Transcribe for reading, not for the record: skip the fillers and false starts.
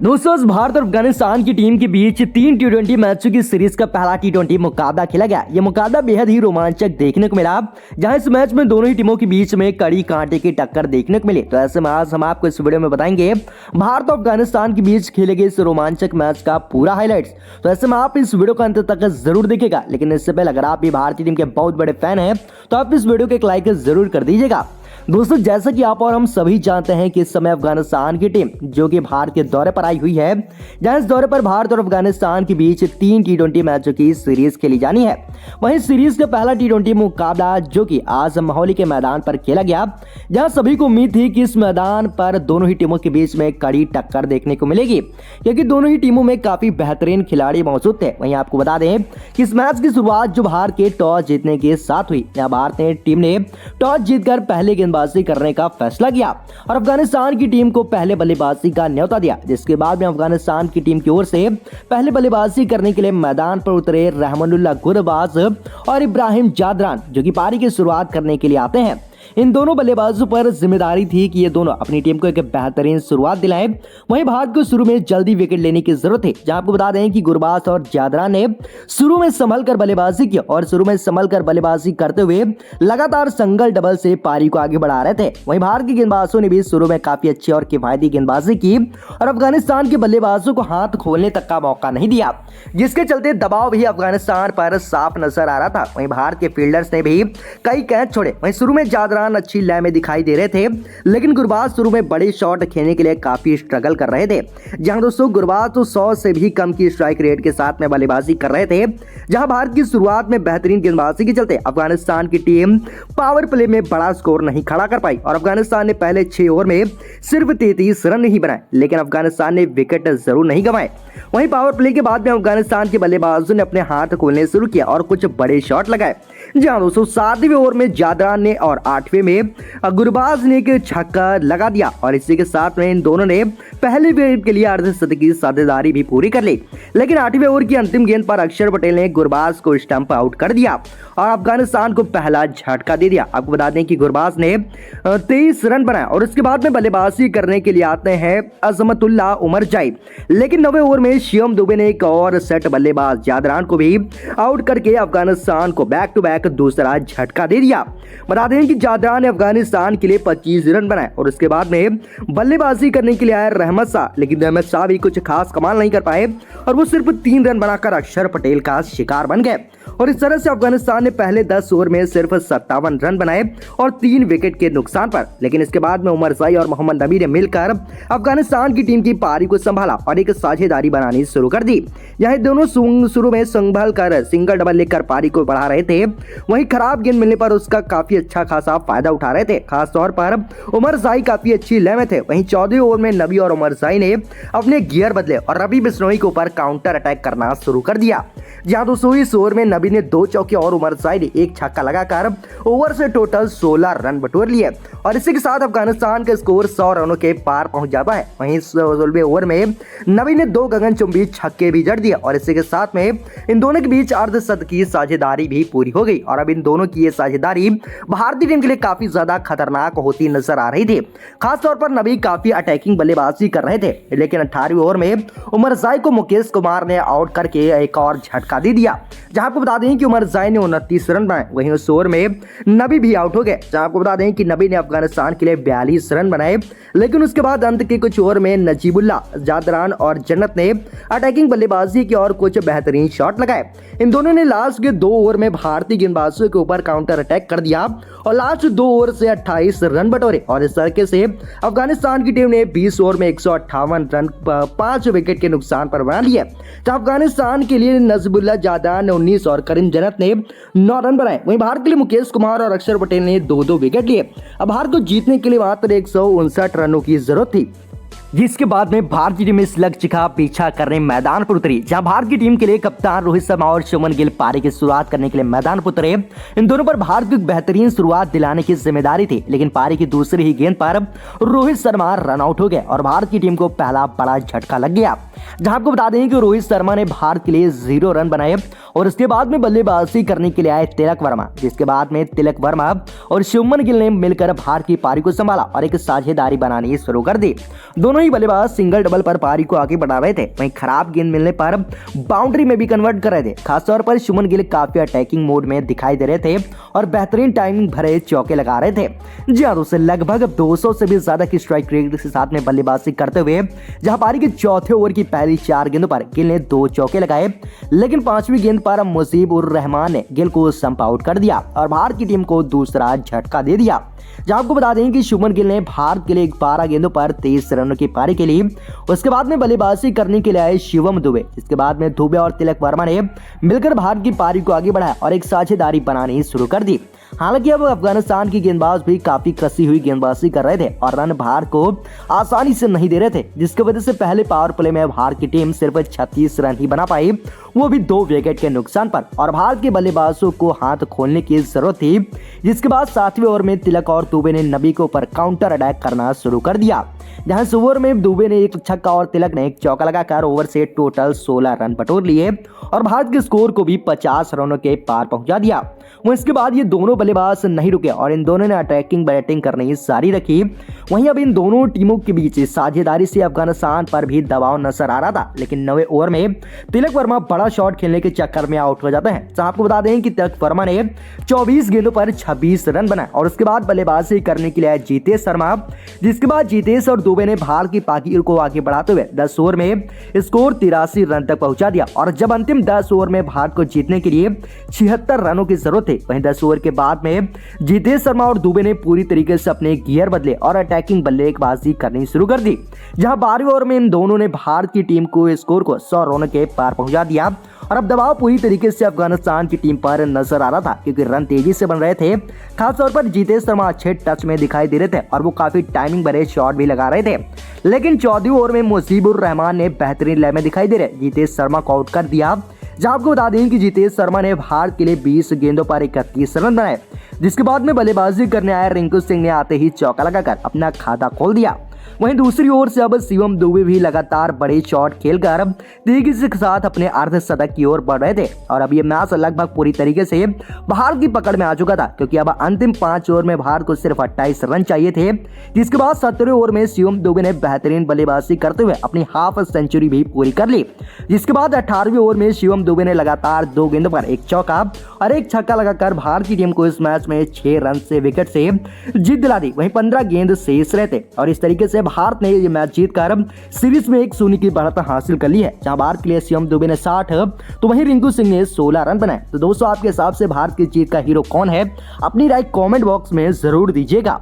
दोस्तों भारत और अफगानिस्तान की टीम के बीच 3 T20 मैचों की सीरीज का पहला T20 मुकाबला खेला गया। यह मुकाबला बेहद ही रोमांचक देखने को मिला, जहां इस मैच में दोनों ही टीमों के बीच में कड़ी कांटे की टक्कर देखने को मिली। तो ऐसे में आज हम आपको इस वीडियो में बताएंगे भारत और अफगानिस्तान के बीच खेले गए इस रोमांचक मैच का पूरा हाईलाइट्स। तो ऐसे में आप इस वीडियो को अंत तक जरूर देखिएगा, लेकिन इससे पहले अगर आप भी भारतीय टीम के बहुत बड़े फैन हैं तो आप इस वीडियो को एक लाइक जरूर कर दीजिएगा। दोस्तों जैसा कि आप और हम सभी जानते हैं कि इस समय अफगानिस्तान की टीम जो कि भारत के दौरे पर आई हुई है, जहां इस दौरे पर भारत और अफगानिस्तान के बीच 3 T20 मैचों की सीरीज खेली जानी है। वहीं सीरीज का पहला T20 मुकाबला जो कि आज मोहाली के मैदान पर खेला गया, जहां सभी को उम्मीद थी कि इस मैदान पर दोनों ही टीमों के बीच में कड़ी टक्कर देखने को मिलेगी, क्योंकि दोनों ही टीमों में काफी बेहतरीन खिलाड़ी मौजूद थे। वहीं आपको बता दें कि इस मैच की शुरुआत जो भारत के टॉस जीतने के साथ हुई। यहां भारतीय टीम ने टॉस जीतकर पहले गेंदबाजी करने का फैसला किया और अफगानिस्तान की टीम को पहले बल्लेबाजी का न्योता दिया, जिसके बाद में अफगानिस्तान की टीम की ओर से पहले बल्लेबाजी करने के लिए मैदान पर उतरे रहमानुल्लाह गुरबाज और इब्राहिम जादरान, जो कि पारी की शुरुआत करने के लिए आते हैं। इन दोनों बल्लेबाजों पर जिम्मेदारी थी कि ये दोनों अपनी टीम को एक बेहतरीन शुरुआत दिलाएं। वहीं भारत को शुरू में जल्दी विकेट लेने की जरूरत थी, जहां आपको बता दें कि गुरबाज और जादरान ने शुरू में संभल कर बल्लेबाजी की और शुरू में संभल कर बल्लेबाजी करते हुए लगातार सिंगल डबल से पारी को आगे बढ़ा रहे थे। वहीं भारत के गेंदबाजों ने भी शुरू में काफी अच्छी और किफायती गेंदबाजी की और अफगानिस्तान के बल्लेबाजों को हाथ खोलने तक का मौका नहीं दिया, जिसके चलते दबाव भी अफगानिस्तान पर साफ नजर आ रहा था। वहीं भारत के फील्डर्स ने भी कई कैच छोड़े। वहीं शुरू में जादरान अच्छी लय में दिखाई दे रहे थे, लेकिन गुरबाज शुरू में बड़े शॉट खेलने के लिए काफी स्ट्रगल कर रहे थे। जहां दोस्तों गुरबाज तो 100 से भी कम की स्ट्राइक रेट के साथ में बल्लेबाजी कर रहे थे। जहां भारत की शुरुआत में बेहतरीन गेंदबाजी के चलते अफगानिस्तान की टीम पावर प्ले में बड़ा स्कोर नहीं खड़ा कर पाई और अफगानिस्तान ने पहले 6 ओवर में सिर्फ 33 रन नहीं बनाए, लेकिन अफगानिस्तान ने विकेट जरूर नहीं गंवाए। वहीं पावर प्ले के बाद में अफगानिस्तान के बल्लेबाजों ने अपने हाथ खोलने शुरू किया और कुछ बड़े शॉट लगाए। जहां दोस्तों 7वें ओवर में जादरान ने और 8वें में गुरबाज ने एक छक्का लगा दिया और इसी के साथ में इन दोनों ने पहले विकेट के लिए अर्धशतकीय साझेदारी भी पूरी कर ली। लेकिन 8वें ओवर की अंतिम गेंद पर अक्षर पटेल ने गुरबाज को स्टंप आउट कर दिया और अफगानिस्तान को पहला झटका दे दिया। आपको बता दें कि गुरबाज ने 23 रन बनाए और उसके बाद में बल्लेबाजी करने के लिए आते हैं अजमतुल्लाह उमरजाई, लेकिन 9वें ओवर में शिवम दुबे ने एक और सेट बल्लेबाज जादरान को भी आउट करके अफगानिस्तान को बैक टू बैक दूसरा झटका दे दिया। बता दें कि जादरान ने अफगानिस्तान के लिए 25 रन बनाए और उसके बाद में बल्लेबाजी करने के लिए आए रहमत शाह, लेकिन रहमत शाह भी कुछ खास कमाल नहीं कर पाए और वो सिर्फ 3 रन बनाकर अक्षर पटेल का शिकार बन गए। और इस तरह से अफगानिस्तान ने पहले 10 ओवर में सिर्फ 57 रन बनाए और 3 विकेट के नुकसान पर। लेकिन इसके बाद में उमरजाई और मोहम्मद नबी ने मिलकर अफगानिस्तान की टीम की पारी को संभाला और एक साझेदारी बनानी शुरू कर दी। यह दोनों शुरू में संभल कर सिंगल डबल लेकर पारी को बढ़ा रहे थे, वहीं खराब गेंद मिलने पर उसका काफी अच्छा खासा फायदा उठा रहे थे। खासतौर पर उमरजाई काफी अच्छी लय में थे। वहीं 14वें ओवर में नबी और उमरजाई ने अपने गियर बदले और रवि बिश्नोई के ऊपर काउंटर अटैक करना शुरू कर दिया। जहां दोस्तों इस ओवर में नबी ने 2 चौके और उमरजाई ने एक छक्का लगाकर ओवर से टोटल 16 रन बटोर लिए और इसी के साथ अफगानिस्तान का स्कोर 100 रनों के पार पहुंच जाता है। वहीं 16वें ओवर में नबी ने 2 गगनचुंबी छक्के भी जड़ दिए और इसी के साथ में इन दोनों के बीच अर्धशतकीय साझेदारी भी पूरी हो गई और अब इन दोनों की ये साझेदारी भारतीय टीम के लिए काफी ज्यादा खतरनाक होती नजर आ रही थी। खासतौर पर नबी काफी अटैकिंग बल्लेबाजी कर रहे थे, लेकिन 18वें ओवर में उमरजाई को मुकेश कुमार ने आउट करके एक और झटका दे दिया। जहां आपको बता दें कि उमरजाई ने 29 रन बनाए, वहीं उस ओवर में नबी भी आउट हो गए। जहां आपको बता दें कि नबी ने अफगानिस्तान के लिए 42 रन बनाए, लेकिन उसके बाद अंत के कुछ ओवर में नजीबुल्लाह, जादरान और जन्नत ने अटैकिंग बल्लेबाजी की और कुछ बेहतरीन शॉट लगाए। इन दोनों ने लास्ट के 2 ओवर में भारतीय गेंदबाजों के ऊपर काउंटर अटैक कर दिया और लास्ट 2 ओवर से 28 रन बटोरे और इस तरीके से अफगानिस्तान की टीम ने 20 ओवर में 158 रन 5 विकेट के नुकसान पर बना लिए। तो अफगानिस्तान के लिए नजीबुल्लाह, जादरान ने 19 और करीम जन्नत ने 9 रन बनाए। वहीं भारत के लिए मुकेश कुमार और अक्षर पटेल ने 2-2 विकेट लिए। अब भारत को जीतने के लिए मात्र 159 रनों की जरूरत थी, जिसके बाद में भारतीय टीम इस लक्ष्य का पीछा करने मैदान पर उतरी। जहां भारत की टीम के लिए कप्तान रोहित शर्मा और शुभमन गिल पारी की शुरुआत करने के लिए मैदान पर उतरे। इन दोनों पर भारत को एक बेहतरीन शुरुआत दिलाने की जिम्मेदारी थी, लेकिन पारी की दूसरी ही गेंद पर रोहित शर्मा रन आउट हो गए और भारत की टीम को पहला बड़ा झटका लग गया। जहां आपको बता दें कि रोहित शर्मा ने भारत के लिए 0 रन बनाए और उसके बाद में बल्लेबाजी करने के लिए आए तिलक वर्मा, जिसके बाद में तिलक वर्मा और शुभमन गिल ने मिलकर भारत की पारी को संभाला और एक साझेदारी बनानी शुरू कर दी। दोनों ही बल्लेबाज सिंगल डबल पर पारी को आगे बढ़ा रहे थे, वहीं खराब गेंद मिलने पर बाउंड्री में भी कन्वर्ट कर रहे थे। खासतौर पर शुभमन गिल काफी अटैकिंग मोड में दिखाई दे रहे थे और बेहतरीन टाइमिंग भरे चौके लगा रहे थे। जी हां दोस्तों, लगभग 200 से भी ज्यादा की स्ट्राइक रेट के साथ में बल्लेबाजी करते हुए जहां पारी के चौथे ओवर की पहली 4 गेंदों पर गिल ने 2 चौके लगाए, लेकिन 5वीं गेंद पर मुजीबुर रहमान ने गिल को स्टंप आउट कर दिया और भारत की टीम को दूसरा झटका दे दिया। जहां आपको बता दें कि शुभमन गिल ने भारत के लिए 12 गेंदों पर 23 रनों की पारी के लिए उसके बाद में बल्लेबाजी करने के लिए आए शिवम दुबे, इसके बाद में दुबे और तिलक वर्मा ने मिलकर भारत की पारी को आगे बढ़ाया और एक साझेदारी बनानी शुरू कर दी। हालांकि अब अफगानिस्तान की गेंदबाज भी काफी कसी हुई गेंदबाजी कर रहे थे और रन भारत को आसानी से नहीं दे रहे थे, जिसकी वजह से पहले पावर प्ले में भारत की टीम सिर्फ 36 रन ही बना पाई, वो भी 2 विकेट के नुकसान पर। और भारत के बल्लेबाजों को हाथ खोलने की जरूरत थी, जिसके बाद 7वें ओवर में तिलक और दुबे ने नबी के ऊपर काउंटर अटैक करना शुरू कर दिया। जहां इस ओवर में दुबे ने एक छक्का और तिलक ने एक चौका लगाकर ओवर से टोटल 16 रन बटोर लिए और भारत के स्कोर को भी 50 रनों के पार पहुंचा दिया। वहीं इसके बाद ये दोनों बल्लेबाज नहीं रुके और इन दोनों ने अटैकिंग बैटिंग करनी जारी रखी। वहीं अब इन दोनों टीमों के बीच साझेदारी से अफगानिस्तान पर भी दबाव नजर आ रहा था, लेकिन 9वें ओवर में तिलक वर्मा बड़ा शॉट खेलने के चक्कर में आउट हो जाते हैं। आपको बता दें कि तिलक वर्मा ने 24 गेंदों पर 26 रन बनाए और उसके बाद बल्लेबाजी करने के लिए आए जीतेश शर्मा, जिसके बाद जीतेश और दुबे ने भारत की पारी को आगे बढ़ाते हुए 10 ओवर में स्कोर 83 रन तक पहुंचा दिया। और जब अंतिम 10 ओवर में भारत को जीतने के लिए 76 रनों की जरूरत थी, वहीं 10 ओवर के बाद में जीतेश शर्मा और दुबे ने पूरी तरीके से अपने गियर बदले और अटैकिंग बल्लेबाजी करनी शुरू कर दी। जहां 12वें ओवर में इन दोनों ने भारत की टीम को स्कोर को 100 रनों के पार पहुंचा दिया और अब दबाव पूरी तरीके से अफगानिस्तान की टीम पर नजर आ रहा था, क्योंकि रन तेजी से बन रहे थे। खासतौर पर जीतेश शर्मा अच्छे टच में दिखाई दे रहे थे और वो काफी टाइमिंग भरे शॉट भी लगा रहे थे, लेकिन 14वें ओवर में मुजीबुर रहमान ने बेहतरीन लय में दिखाई दे रहे जीतेश शर्मा को आउट कर दिया। जहां आपको बता दें कि जीतेश शर्मा ने भारत के लिए 20 गेंदों पर 31 रन बनाए, जिसके बाद में बल्लेबाजी करने आए रिंकू सिंह ने आते ही चौका लगाकर अपना खाता खोल दिया। वहीं दूसरी ओर से अब शिवम दुबे भी लगातार बड़े शॉट खेलकर तेजी के साथ अपने अर्धशतक की ओर बढ़ रहे थे और अब ये मैच लगभग पूरी तरीके से भारत की पकड़ में आ चुका था, क्योंकि अब अंतिम 5 ओवर में भारत को सिर्फ 28 रन चाहिए थे। जिसके बाद 17वें ओवर में शिवम दुबे ने बेहतरीन बल्लेबाजी करते हुए अपनी हाफ सेंचुरी भी पूरी कर ली। जिसके बाद 18वें ओवर में शिवम दुबे ने लगातार 2 गेंदों पर एक चौका और एक छक्का लगाकर भारत की टीम को इस मैच में 6 रन से विकेट से जीत दिला दी। वहीं 15 गेंद शेष रहते और इस तरीके से भारत ने ये मैच जीतकर सीरीज में 1-0 की बढ़त हासिल कर ली है। जहां भारत के लिए शिवम दुबे ने 60 तो वहीं रिंकू सिंह ने 16 रन बनाए। तो दोस्तों, आपके हिसाब से भारत की जीत का हीरो कौन है? अपनी राय कमेंट बॉक्स में जरूर दीजिएगा।